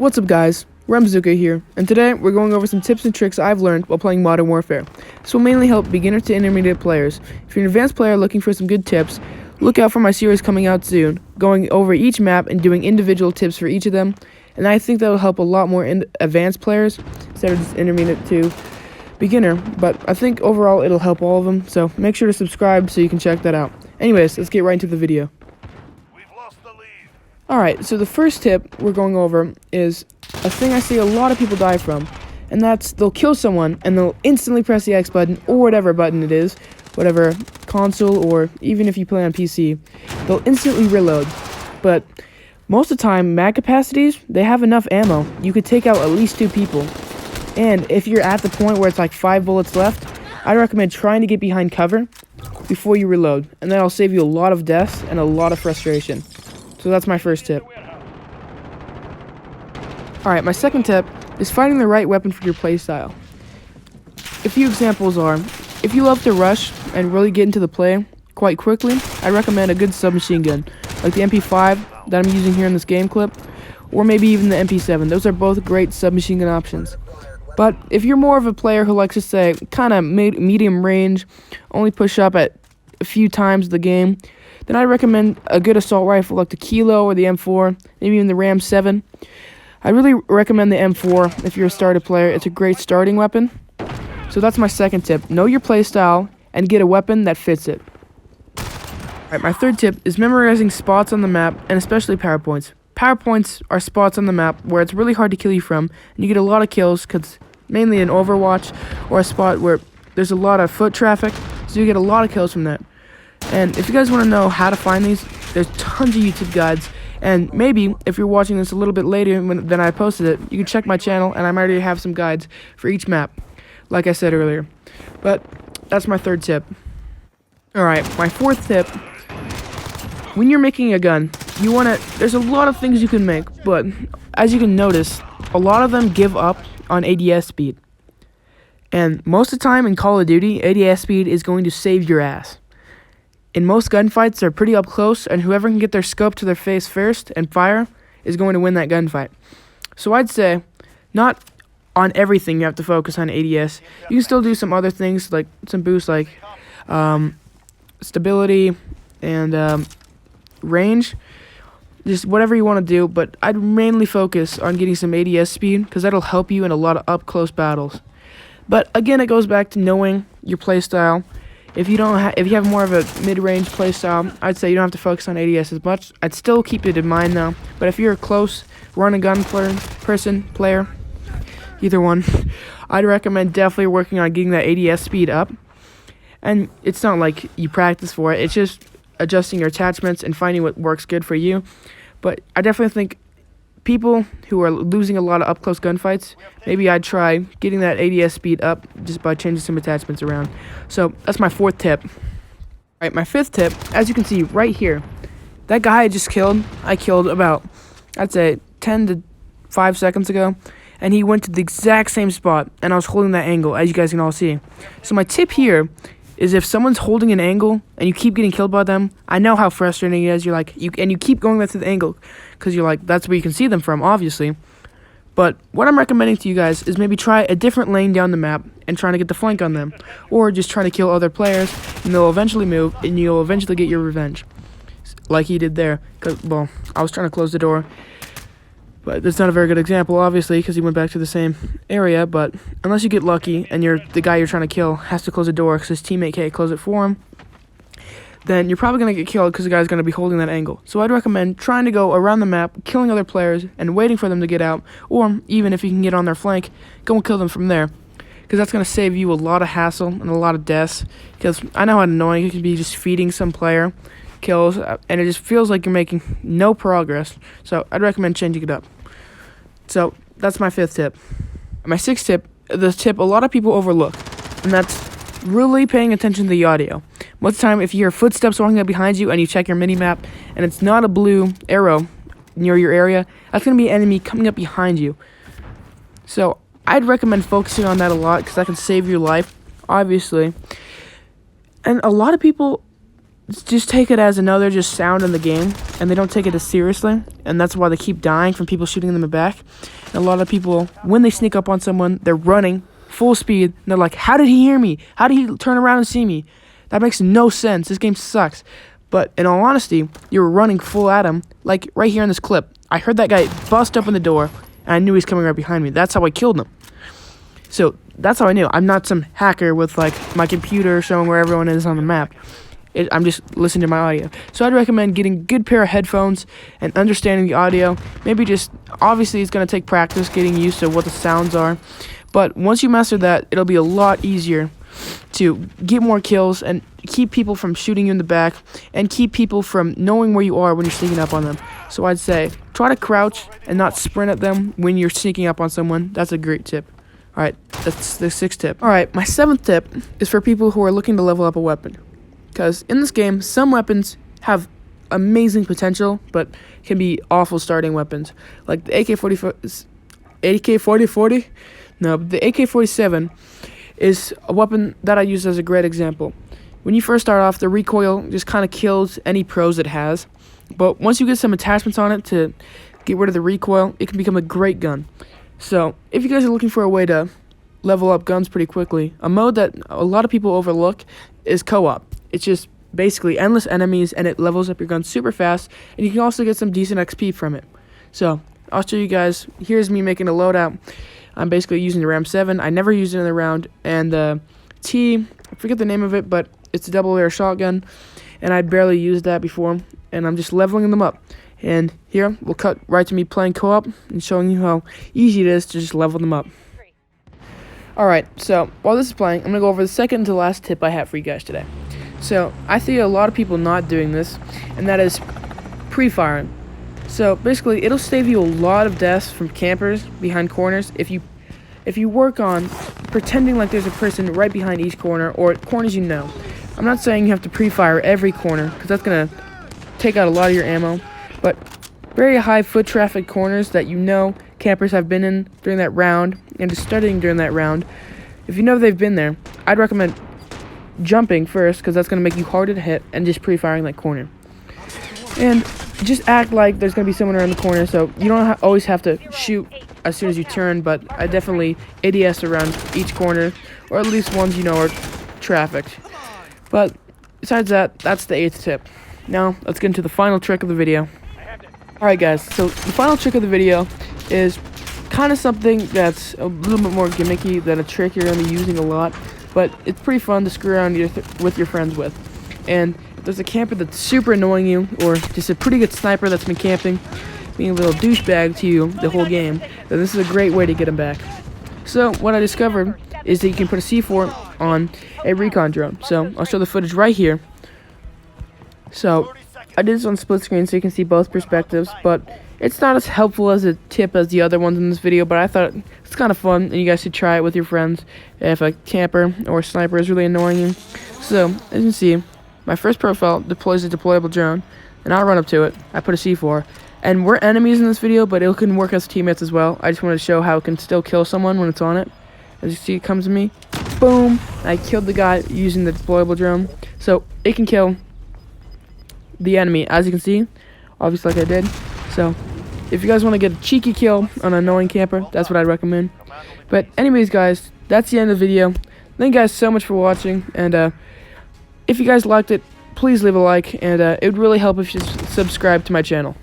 What's up guys, Remzuka here, and today we're going over some tips and tricks I've learned while playing Modern Warfare. This will mainly help beginner to intermediate players. If you're an advanced player looking for some good tips, look out for my series coming out soon, going over each map and doing individual tips for each of them, and I think that will help a lot more advanced players instead of just intermediate to beginner, but I think overall it'll help all of them, so make sure to subscribe so you can check that out. Anyways, let's get right into the video. Alright, so the first tip we're going over is a thing I see a lot of people die from, and that's they'll kill someone and they'll instantly press the X button or whatever button it is, whatever console or even if you play on PC, they'll instantly reload. But most of the time, mag capacities, they have enough ammo. You could take out at least 2 people. And if you're at the point where it's like 5 bullets left, I'd recommend trying to get behind cover before you reload, and that'll save you a lot of deaths and a lot of frustration. So that's my first tip. Alright, my second tip is finding the right weapon for your playstyle. A few examples are, if you love to rush and really get into the play quite quickly, I recommend a good submachine gun, like the MP5 that I'm using here in this game clip, or maybe even the MP7. Those are both great submachine gun options. But if you're more of a player who likes to say kind of medium range, only push up at a few times the game, then I recommend a good assault rifle like the Kilo or the M4, maybe even the Ram 7. I really recommend the M4 if you're a starter player. It's a great starting weapon. So that's my second tip. Know your playstyle and get a weapon that fits it. Alright, my third tip is memorizing spots on the map, and especially power points. Power points are spots on the map where it's really hard to kill you from, and you get a lot of kills because mainly in Overwatch or a spot where there's a lot of foot traffic, so you get a lot of kills from that. And if you guys want to know how to find these, there's tons of YouTube guides, and maybe if you're watching this a little bit later than I posted it, you can check my channel and I might already have some guides for each map, like I said earlier. But that's my third tip. Alright, my fourth tip, when you're making a gun, there's a lot of things you can make, but as you can notice, a lot of them give up on ADS speed. And most of the time in Call of Duty, ADS speed is going to save your ass. In most gunfights, they're pretty up close, and whoever can get their scope to their face first and fire is going to win that gunfight. So I'd say, not on everything you have to focus on ADS. You can still do some other things, like some boosts like stability and range. Just whatever you want to do, but I'd mainly focus on getting some ADS speed, because that'll help you in a lot of up-close battles. But again, it goes back to knowing your playstyle. If you have more of a mid-range playstyle, I'd say you don't have to focus on ADS as much. I'd still keep it in mind though. But if you're a close run-and-gun player, either one, I'd recommend definitely working on getting that ADS speed up. And it's not like you practice for it. It's just adjusting your attachments and finding what works good for you. But I definitely think people who are losing a lot of up-close gunfights, maybe I'd try getting that ADS speed up just by changing some attachments around. So that's my fourth tip. Alright, my fifth tip, as you can see right here, that guy I just killed, I killed about, I'd say 10 to 5 seconds ago, and he went to the exact same spot, and I was holding that angle, as you guys can all see. So my tip here is if someone's holding an angle and you keep getting killed by them, I know how frustrating it is. You keep going back to the angle because you're like, that's where you can see them from, obviously. But what I'm recommending to you guys is maybe try a different lane down the map and trying to get the flank on them, or just trying to kill other players, and they'll eventually move, and you'll eventually get your revenge, like he did there. Well, I was trying to close the door, but that's not a very good example, obviously, because he went back to the same area. But unless you get lucky and the guy you're trying to kill has to close the door because his teammate can't close it for him, then you're probably going to get killed because the guy's going to be holding that angle. So I'd recommend trying to go around the map, killing other players, and waiting for them to get out. Or even if you can get on their flank, go and kill them from there, because that's going to save you a lot of hassle and a lot of deaths. Because I know how annoying it can be just feeding some player kills, and it just feels like you're making no progress. So I'd recommend changing it up. So that's my fifth tip. My sixth tip, the tip a lot of people overlook, and that's really paying attention to the audio. Most of the time, if you hear footsteps walking up behind you and you check your mini-map and it's not a blue arrow near your area, that's going to be an enemy coming up behind you. So I'd recommend focusing on that a lot, because that can save your life, obviously. And a lot of people, just take it as another just sound in the game, and they don't take it as seriously, and that's why they keep dying from people shooting them in the back. And a lot of people, when they sneak up on someone, they're running full speed, and they're like, how did he hear me? How did he turn around and see me? That makes no sense. This game sucks. But in all honesty, you were running full at him, like right here in this clip. I heard that guy bust open the door, and I knew he was coming right behind me. That's how I killed him. So that's how I knew. I'm not some hacker with like my computer showing where everyone is on the map. I'm just listening to my audio. So I'd recommend getting a good pair of headphones and understanding the audio. Maybe just, obviously it's going to take practice getting used to what the sounds are. But once you master that, it'll be a lot easier to get more kills and keep people from shooting you in the back and keep people from knowing where you are when you're sneaking up on them. So I'd say try to crouch and not sprint at them when you're sneaking up on someone. That's a great tip. Alright, that's the 6th tip. Alright, my 7th tip is for people who are looking to level up a weapon. Because in this game, some weapons have amazing potential, but can be awful starting weapons. Like the AK-40? No, the AK-47 is a weapon that I use as a great example. When you first start off, the recoil just kind of kills any pros it has. But once you get some attachments on it to get rid of the recoil, it can become a great gun. So, if you guys are looking for a way to level up guns pretty quickly, a mode that a lot of people overlook is co-op. It's just basically endless enemies, and it levels up your gun super fast, and you can also get some decent XP from it. So, I'll show you guys. Here's me making a loadout. I'm basically using the Ram 7. I never used it in the round, and the I forget the name of it, but it's a double-barrel shotgun, and I barely used that before, and I'm just leveling them up. And here, we'll cut right to me playing co-op and showing you how easy it is to just level them up. Alright, so while this is playing, I'm going to go over the second to last tip I have for you guys today. So, I see a lot of people not doing this, and that is pre-firing. So, basically, it'll save you a lot of deaths from campers behind corners if you work on pretending like there's a person right behind each corner, or corners you know. I'm not saying you have to pre-fire every corner, because that's going to take out a lot of your ammo, but very high foot traffic corners that you know campers have been in during that round, and just studying during that round, if you know they've been there, I'd recommend jumping first, because that's going to make you harder to hit, and just pre-firing that corner. And just act like there's going to be someone around the corner, so you don't always have to shoot as soon as you turn, but I definitely ADS around each corner, or at least ones you know are trafficked. But besides that, that's the 8th tip. Now, let's get into the final trick of the video. Alright guys, so the final trick of the video is kind of something that's a little bit more gimmicky than a trick you're going to be using a lot, but it's pretty fun to screw around with your friends with. And if there's a camper that's super annoying you, or just a pretty good sniper that's been camping, being a little douchebag to you the whole game, then this is a great way to get him back. So, what I discovered is that you can put a C4 on a recon drone. So, I'll show the footage right here. So, I did this on split screen so you can see both perspectives, but it's not as helpful as a tip as the other ones in this video, but I thought it's kind of fun, and you guys should try it with your friends if a camper or a sniper is really annoying you. So, as you can see, my first profile deploys a deployable drone, and I run up to it, I put a C4, and we're enemies in this video, but it can work as teammates as well. I just wanted to show how it can still kill someone when it's on it. As you see, it comes to me, boom, I killed the guy using the deployable drone. So, it can kill the enemy, as you can see, obviously like I did. So, if you guys want to get a cheeky kill on an annoying camper, that's what I'd recommend. But anyways guys, that's the end of the video. Thank you guys so much for watching, and if you guys liked it, please leave a like, and it would really help if you subscribe to my channel.